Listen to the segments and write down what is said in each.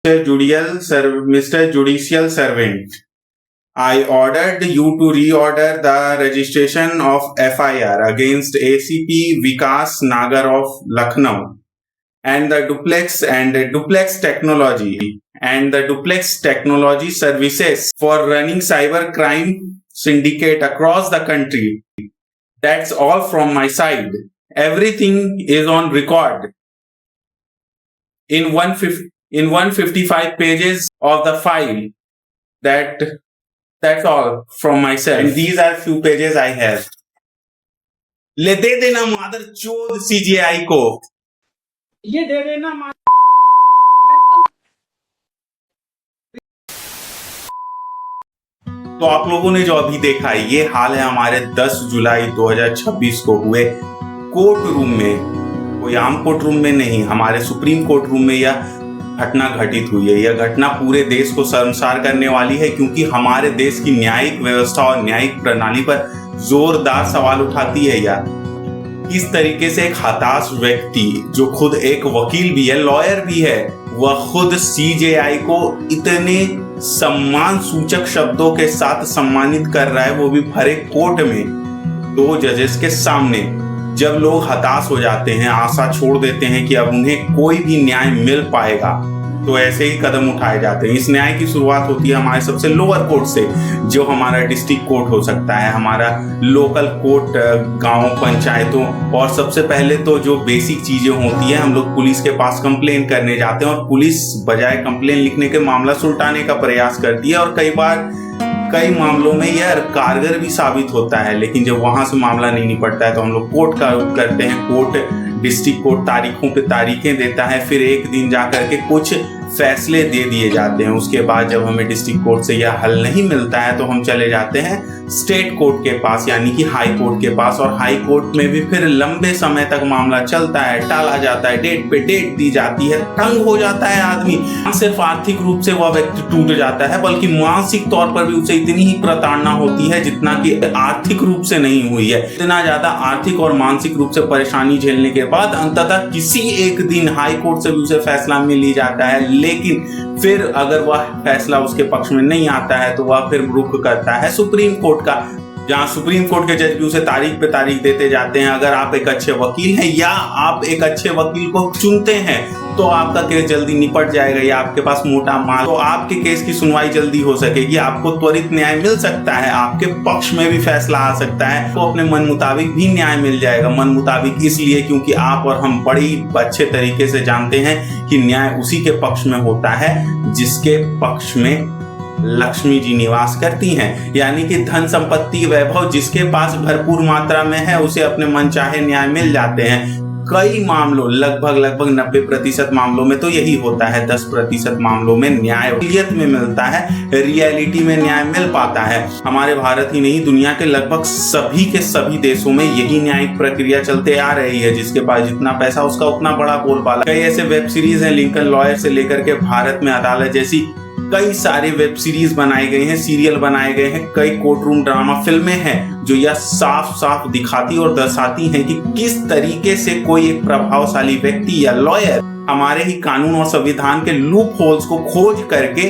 Mr. Judicial Servant, I ordered you to reorder the registration of FIR against ACP Vikas Nagar of Lucknow and the Duplex Technology Services for running cyber crime syndicate across the country. That's all from my side. Everything is on record in 155 pages of the file. That's all from myself. And these are few pages I have. ले दे देना मादर चोद CJI को, ये दे देना। तो आप लोगों ने जो अभी देखा है, ये हाल है हमारे 10 जुलाई 2026 को हुए कोर्ट रूम में, कोई आम कोर्ट रूम में नहीं, हमारे सुप्रीम कोर्ट रूम में यह घटना घटित हुई है। यह घटना पूरे देश को शर्मसार करने वाली है, क्योंकि हमारे देश की न्यायिक व्यवस्था और न्यायिक प्रणाली पर जोरदार सवाल उठाती है। यह किस तरीके से एक हताश व्यक्ति जो खुद एक वकील भी है, लॉयर भी है, वह खुद CJI को इतने सम्मान सूचक शब्दों के साथ सम्मानित कर रहा है, वो भी भरे कोर्ट में 2 जजेस के सामने। जब लोग हताश हो जाते हैं, आशा छोड़ देते हैं कि अब उन्हें कोई भी न्याय मिल पाएगा, तो ऐसे ही कदम उठाए जाते हैं। इस न्याय की शुरुआत होती है हमारे सबसे लोअर कोर्ट से, जो हमारा डिस्ट्रिक्ट कोर्ट हो सकता है, हमारा लोकल कोर्ट, गांव पंचायतों, और सबसे पहले तो जो बेसिक चीजें होती है, हम लोग पुलिस के पास कंप्लेन करने जाते हैं, और पुलिस बजाय कंप्लेन लिखने के मामला सुलटाने का प्रयास करती है, और कई मामलों में यह कारगर भी साबित होता है। लेकिन जब वहां से मामला नहीं निपटता है तो हम लोग कोर्ट का रुख करते हैं। कोर्ट, डिस्ट्रिक्ट कोर्ट तारीखों पे तारीखें देता है, फिर एक दिन जाकर के कुछ फैसले दे दिए जाते हैं। उसके बाद जब हमें डिस्ट्रिक्ट कोर्ट से यह हल नहीं मिलता है तो हम चले जाते हैं स्टेट कोर्ट के पास, यानी कि हाई कोर्ट के पास, और हाई कोर्ट में भी फिर लंबे समय तक मामला चलता है, टाला जाता है, डेट पे डेट दी जाती है, तंग हो जाता है आदमी। सिर्फ आर्थिक रूप से वह व्यक्ति टूट जाता है, बल्कि मानसिक तौर पर भी उसे इतनी ही प्रताड़ना होती है जितना कि आर्थिक रूप से नहीं हुई है। इतना ज्यादा आर्थिक और मानसिक रूप से परेशानी झेलने के बाद अंततः किसी एक दिन हाई कोर्ट से भी उसे फैसला मिल ही जाता है। लेकिन फिर अगर वह फैसला उसके पक्ष में नहीं आता है तो वह फिर रुख करता है सुप्रीम कोर्ट का, जहां सुप्रीम कोर्ट के जज भी उसे तारीख पे तारीख देते जाते हैं। अगर आप एक अच्छे वकील हैं या आप एक अच्छे वकील को चुनते हैं तो आपका केस जल्दी निपट जाएगा, या आपके पास मोटा माल, तो आपके केस की सुनवाई जल्दी हो सकेगी, आपको त्वरित न्याय मिल सकता है, आपके पक्ष में भी फैसला आ सकता है, तो अपने मन मुताबिक भी न्याय मिल जाएगा। मन मुताबिक इसलिए क्योंकि आप और हम बड़ी अच्छे तरीके से जानते हैं कि न्याय उसी के पक्ष में होता है जिसके पक्ष में लक्ष्मी जी निवास करती हैं, यानी कि धन संपत्ति वैभव जिसके पास भरपूर मात्रा में है, उसे अपने मनचाहे न्याय मिल जाते हैं। कई मामलों, लगभग 90% मामलों में तो यही होता है। 10% मामलों में न्याय असलियत में मिलता है, रियलिटी में न्याय मिल पाता है। हमारे भारत ही नहीं, दुनिया के लगभग सभी के सभी देशों में यही न्यायिक प्रक्रिया चलते आ रही है। जिसके पास जितना पैसा उसका उतना बड़ा बोलबाला। कई ऐसे वेब सीरीज हैं, लिंकन लॉयर से लेकर के भारत में अदालत जैसी कई सारे वेब सीरीज बनाए गए हैं, सीरियल बनाए गए हैं, कई कोर्ट रूम ड्रामा फिल्में हैं जो यह साफ साफ दिखाती और दर्शाती हैं कि किस तरीके से कोई एक प्रभावशाली व्यक्ति या लॉयर हमारे ही कानून और संविधान के लूप होल्स को खोज करके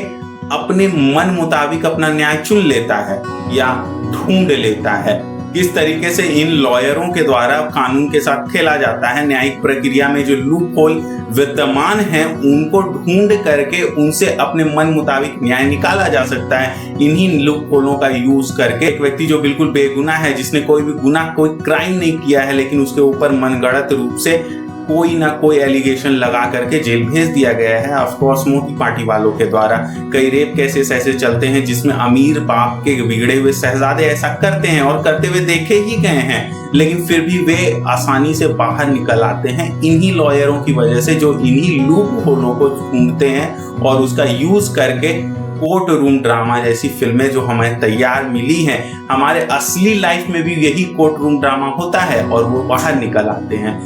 अपने मन मुताबिक अपना न्याय चुन लेता है या ढूंढ लेता है। किस तरीके से इन लॉयरों के द्वारा कानून के साथ खेला जाता है। न्यायिक प्रक्रिया में जो लूप होल विद्यमान है उनको ढूंढ करके उनसे अपने मन मुताबिक न्याय निकाला जा सकता है। इन्हीं लूप होलों का यूज करके एक व्यक्ति जो बिल्कुल बेगुनाह है, जिसने कोई भी गुनाह, कोई क्राइम नहीं किया है, लेकिन उसके ऊपर मनगढ़ंत रूप से कोई ना कोई एलिगेशन लगा करके जेल भेज दिया गया है। ऑफ कोर्स मोटी पार्टी वालों के द्वारा कई रेप केसेस ऐसे चलते हैं जिसमें अमीर बाप के बिगड़े हुए शहजादे ऐसा करते हैं और करते हुए देखे ही गए हैं, लेकिन फिर भी वे आसानी से बाहर निकल आते हैं इन्हीं लॉयरों की वजह से, जो इन्हीं लूप होलों को ढूंढते हैं और उसका यूज करके कोर्ट रूम ड्रामा जैसी फिल्में जो हमें तैयार मिली हैं, हमारे असली लाइफ में भी यही कोर्ट रूम ड्रामा होता है और वो बाहर निकल आते हैं।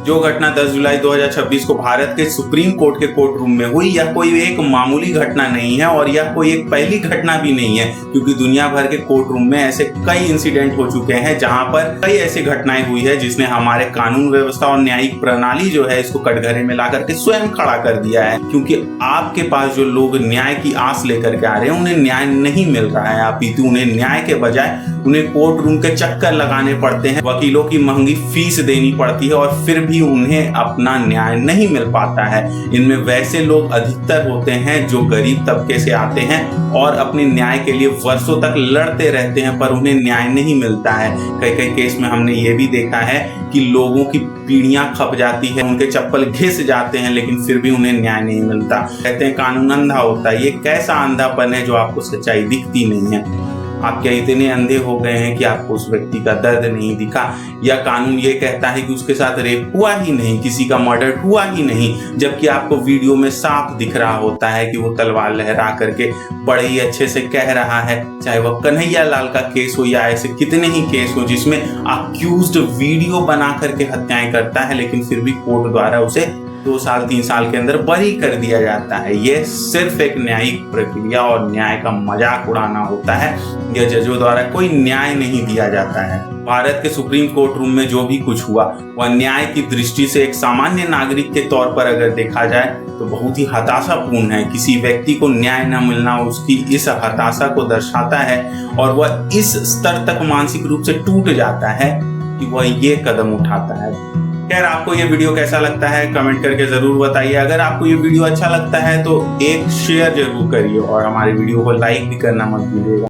जो घटना 10 जुलाई 2026 को भारत के सुप्रीम कोर्ट के कोर्ट रूम में हुई, यह कोई एक मामूली घटना नहीं है और यह कोई एक पहली घटना भी नहीं है, क्योंकि दुनिया भर के कोर्ट रूम में ऐसे कई इंसिडेंट हो चुके हैं जहां पर कई ऐसी घटनाएं हुई है जिसने हमारे कानून व्यवस्था और न्यायिक प्रणाली जो है इसको कटघरे में ला करके स्वयं खड़ा कर दिया है। क्योंकि आपके पास जो लोग न्याय की आस लेकर के आ रहे हैं उन्हें न्याय नहीं मिल रहा है, अपितु उन्हें न्याय के बजाय उन्हें कोर्ट रूम के चक्कर लगाने पड़ते हैं, वकीलों की महंगी फीस देनी पड़ती है और फिर भी उन्हें अपना न्याय नहीं मिल पाता है। इनमें वैसे लोग अधिकतर होते हैं जो गरीब तबके से आते हैं और अपने न्याय के लिए वर्षों तक लड़ते रहते हैं पर उन्हें न्याय नहीं मिलता है। कई कई केस में हमने ये भी देखा है कि लोगों की पीढ़ियां खप जाती है, उनके चप्पल घिस जाते हैं लेकिन फिर भी उन्हें न्याय नहीं मिलता। कहते हैं कानून अंधा होता है। ये कैसा अंधापन है जो आपको सच्चाई दिखती नहीं है? आप क्या इतने अंधे हो गए हैं कि आपको उस व्यक्ति का दर्द नहीं दिखा, या कानून ये कहता है कि उसके साथ रेप हुआ ही नहीं, किसी का मर्डर हुआ ही नहीं, जबकि आपको वीडियो में साफ दिख रहा होता है कि वो तलवार लहरा करके बड़े ही अच्छे से कह रहा है। चाहे वह कन्हैया लाल का केस हो या ऐसे कितने ही केस हो जिसमें अक्यूज्ड वीडियो बना करके हत्याएं करता है, लेकिन फिर भी कोर्ट द्वारा उसे 2 साल 3 साल के अंदर बरी कर दिया जाता है। यह सिर्फ एक न्यायिक प्रक्रिया और न्याय का मजाक उड़ाना होता है। यह जजों द्वारा कोई न्याय नहीं दिया जाता है। भारत के सुप्रीम कोर्ट रूम में जो भी कुछ हुआ वह न्याय की दृष्टि से एक सामान्य नागरिक के तौर पर अगर देखा जाए तो बहुत ही हताशापूर्ण है। किसी व्यक्ति को न्याय न मिलना उसकी इस हताशा को दर्शाता है और वह इस स्तर तक मानसिक रूप से टूट जाता है कि वह ये कदम उठाता है। खैर, आपको ये वीडियो कैसा लगता है कमेंट करके जरूर बताइए। अगर आपको ये वीडियो अच्छा लगता है तो एक शेयर जरूर करिए और हमारे वीडियो को लाइक भी करना मत भूलिएगा।